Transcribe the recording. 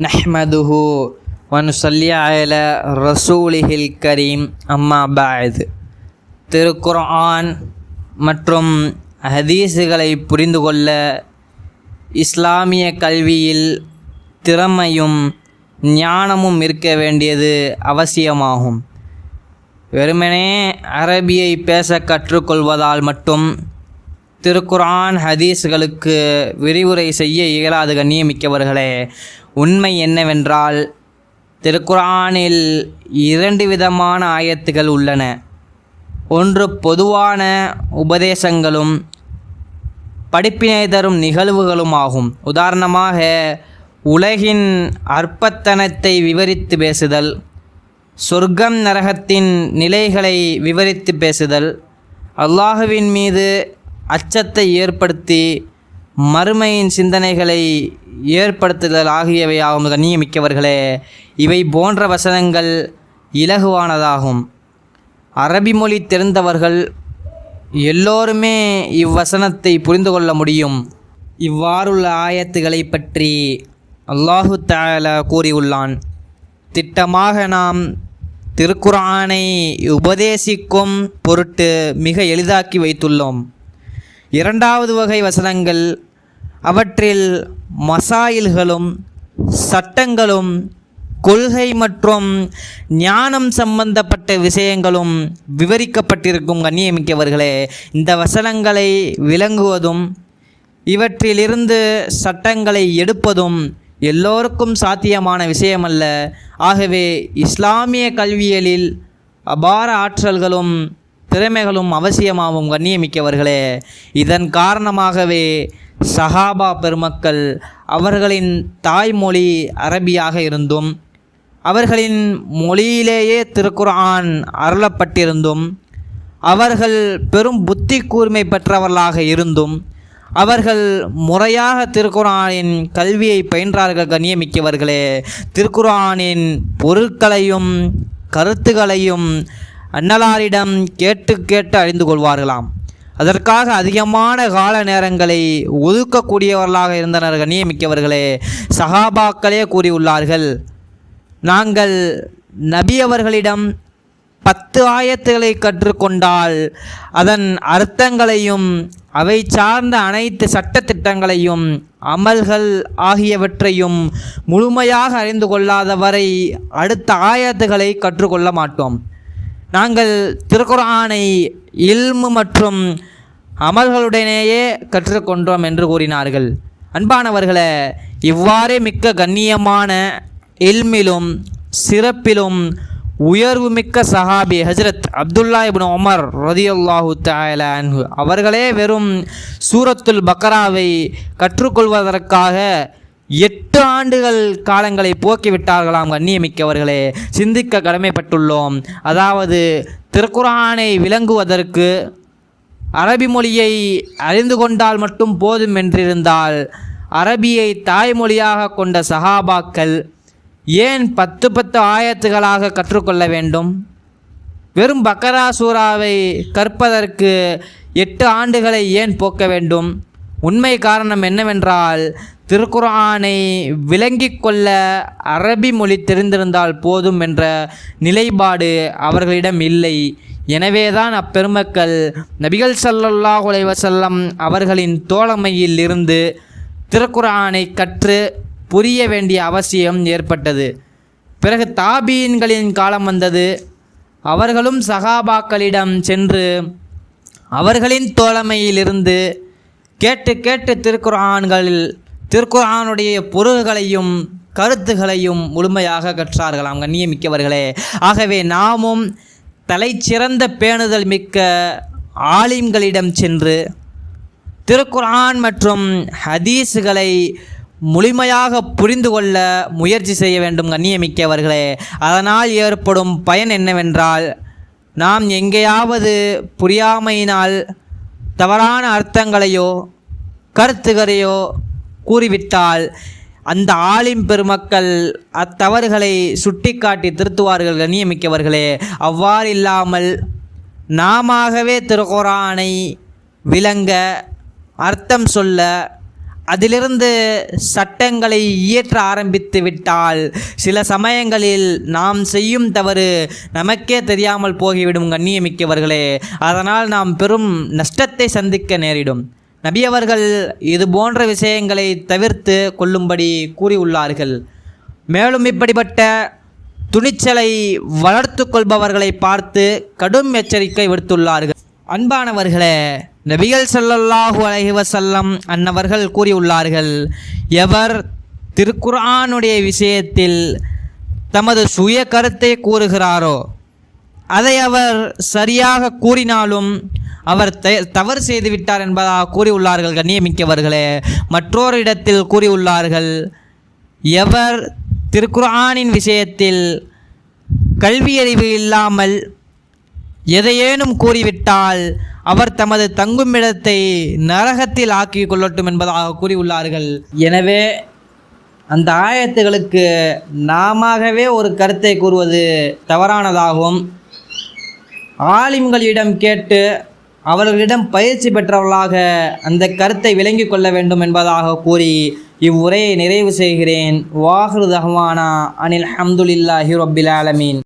நஹ்மதுஹு வனுஸல்லி அலா ரசூலிஹில் கரீம் அம்மா பஅத். திருக்குர்ஆன் மற்றும் ஹதீஸுகளை புரிந்து கொள்ள இஸ்லாமிய கல்வியில் திறமையும் ஞானமும் இருக்க வேண்டியது அவசியமாகும். வெறுமனே அரபியை பேச கற்றுக்கொள்வதால் மட்டும் திருக்குர்ஆன் ஹதீஸ்களுக்கு விரிவுரை செய்ய இயலாது. கண்ணியமிக்கவர்களே, உண்மை என்னவென்றால் திருக்குர்ஆனில் 2 விதமான ஆயத்துகள் உள்ளன. ஒன்று பொதுவான உபதேசங்களும் படிப்பினை தரும் நிகழ்வுகளும் ஆகும். உதாரணமாக, உலகின் அற்பத்தனத்தை விவரித்து பேசுதல், சொர்க்கம் நரகத்தின் நிலைகளை விவரித்து பேசுதல், அல்லாஹுவின் மீது அச்சத்தை ஏற்படுத்தி மறுமையின் சிந்தனைகளை ஏற்படுத்துதல் ஆகியவையாகும். கண்ணியமிக்கவர்களே, இவை போன்ற வசனங்கள் இலகுவானதாகும். அரபி மொழி தெரிந்தவர்கள் எல்லோருமே இவ்வசனத்தை புரிந்து கொள்ள முடியும். இவ்வாறுள்ள ஆயத்துகளை பற்றி அல்லாஹு தஆலா கூறியுள்ளான். திட்டமாக நாம் திருக்குர்ஆனை உபதேசிக்கும் பொருட்டு மிக எளிதாக்கி வைத்துள்ளோம். 2வது வகை வசனங்கள், அவற்றில் மசாயில்களும் சட்டங்களும் கொள்கை மற்றும் ஞானம் சம்பந்தப்பட்ட விஷயங்களும் விவரிக்கப்பட்டிருக்கும். கண்ணியமிக்கவர்களே, இந்த வசனங்களை விளங்குவதும் இவற்றிலிருந்து சட்டங்களை எடுப்பதும் எல்லோருக்கும் சாத்தியமான விஷயமல்ல. ஆகவே இஸ்லாமிய கல்வியலில் அபார ஆற்றல்களும் திறமைகளும் அவசியமாகும். கண்ணியமிக்கவர்களே, இதன் காரணமாகவே சஹாபா பெருமக்கள் அவர்களின் தாய்மொழி அரபியாக இருந்தும் அவர்களின் மொழியிலேயே திருக்குர்ஆன் அருளப்பட்டிருந்தும் அவர்கள் பெரும் புத்தி கூர்மை பெற்றவர்களாக இருந்தும் அவர்கள் முறையாக திருக்குர்ஆனின் கல்வியை பயின்றார்கள். கண்ணியமிக்கவர்களே, திருக்குர்ஆனின் பொருட்களையும் கருத்துகளையும் அன்னலாரிடம் கேட்டு அறிந்து கொள்வார்களாம். அதற்காக அதிகமான கால நேரங்களை ஒதுக்கக்கூடியவர்களாக இருந்தனர். கண்ணியமிக்கவர்களே, சஹாபாக்களே கூறியுள்ளார்கள், நாங்கள் நபி அவர்களிடம் 10 ஆயத்துகளை கற்றுக்கொண்டால் அதன் அர்த்தங்களையும் அவை சார்ந்த அனைத்து சட்டத்திட்டங்களையும் அமல்கள் ஆகியவற்றையும் முழுமையாக அறிந்து கொள்ளாதவரை அடுத்த ஆயத்துகளை கற்றுக்கொள்ள மாட்டோம். நாங்கள் திருக்குர்ஆனை இல்மு மற்றும் அமல்களுடனேயே கற்றுக்கொண்டோம் என்று கூறினார்கள். அன்பானவர்களே, இவ்வாறே மிக்க கண்ணியமான இல்மிலும் சிறப்பிலும் உயர்வுமிக்க சஹாபி ஹஜ்ரத் அப்துல்லா இப்னு உமர் ரதியல்லாஹு தஆலா அன்ஹு அவர்களே வெறும் சூரத்துல் பக்ராவை கற்றுக்கொள்வதற்காக 8 ஆண்டுகள் காலங்களை போக்கிவிட்டார்களாம். கண்ணியமிக்கவர்களே, சிந்திக்க கடமைப்பட்டுள்ளோம். அதாவது திருக்குர்ஆனை விளங்குவதற்கு அரபி மொழியை அறிந்து கொண்டால் மட்டும் போதும் என்றிருந்தால் அரபியை தாய்மொழியாக கொண்ட சஹாபாக்கள் ஏன் 10 ஆயத்துகளாக கற்றுக்கொள்ள வேண்டும்? வெறும் பக்கரா சூறாவை கற்பதற்கு 8 ஆண்டுகளை ஏன் போக்க வேண்டும்? உண்மை காரணம் என்னவென்றால், திருக்குர்ஆனை விளங்கிக் கொள்ள அரபி மொழி தெரிந்திருந்தால் போதும் என்ற நிலைப்பாடு அவர்களிடம் இல்லை. எனவேதான் அப்பெருமக்கள் நபிகள் ஸல்லல்லாஹு அலைஹி வஸல்லம் அவர்களின் தோழமையில் இருந்து திருக்குர்ஆனை கற்று புரிய வேண்டிய அவசியம் ஏற்பட்டது. பிறகு தாபீன்களின் காலம் வந்தது. அவர்களும் சஹாபாக்களிடம் சென்று அவர்களின் தோழமையிலிருந்து கேட்டு திருக்குர்ஆனுடைய பொருள்களையும் கருத்துகளையும் முழுமையாக கற்றார்களாம். கண்ணியமிக்கவர்களே, ஆகவே நாமும் தலைச்சிறந்த பேணுதல் மிக்க ஆலிம்களிடம் சென்று திருக்குர்ஆன் மற்றும் ஹதீஸுகளை முழுமையாக புரிந்து கொள்ள முயற்சி செய்ய வேண்டும். கண்ணியமிக்கவர்களே, அதனால் ஏற்படும் பயன் என்னவென்றால், நாம் எங்கேயாவது புரியாமையினால் தவறான அர்த்தங்களையோ கருத்துகளையோ கூறிவிட்டால் அந்த ஆலிம் பெருமக்கள் அத்தவறுகளை சுட்டிக்காட்டி திருத்துவார்கள். கண்ணியமிக்கவர்களே, அவ்வாறு இல்லாமல் நாமவே திருக்குர்ஆனை விளங்க, அர்த்தம் சொல்ல, அதிலிருந்து சட்டங்களை இயற்ற ஆரம்பித்து விட்டால் சில சமயங்களில் நாம் செய்யும் தவறு நமக்கே தெரியாமல் போகிவிடும் கண்ணியமிக்கவர்களே. அதனால் நாம் பெரும் நஷ்டத்தை சந்திக்க நேரிடும். நபி அவர்கள் இது போன்ற விஷயங்களை தவிர்த்து கொள்ளும்படி கூறியுள்ளார்கள். மேலும் இப்படிப்பட்ட துணிச்சலை வளர்த்து கொள்பவர்களை பார்த்து கடும் எச்சரிக்கை விடுத்துள்ளார்கள். அன்பானவர்களே, நபிகள் ஸல்லல்லாஹு அலைஹி வஸல்லம் அன்னவர்கள் கூறியுள்ளார்கள், எவர் திருக்குர்ஆனுடைய விஷயத்தில் தமது சுய கருத்தை கூறுகிறாரோ அதை அவர் சரியாக கூறினாலும் அவர் தவறு செய்துவிட்டார் என்பதாக கூறியுள்ளார்கள். கண்ணியமிக்கவர்களே, மற்றொரு இடத்தில் கூறியுள்ளார்கள், எவர் திருக்குர்ஆனின் விஷயத்தில் கல்வியறிவு இல்லாமல் எதையேனும் கூறிவிட்டால் அவர் தமது தங்குமிடத்தை நரகத்தில் ஆக்கி கொள்ளட்டும் என்பதாக கூறியுள்ளார்கள். எனவே அந்த ஆயத்துகளுக்கு நாமவே ஒரு கருத்தை கூறுவது தவறானதாகும். ஆலிம்களிடம் கேட்டு அவர்களிடம் பயிற்சி பெற்றவர்களாக அந்த கருத்தை விளங்கி கொள்ள வேண்டும் என்பதாக கூறி இவ்வுரையை நிறைவு செய்கிறேன். வாஹிரு தஹ்வானா அனில் ஹம்துலில்லாஹி ரப்பில் ஆலமீன்.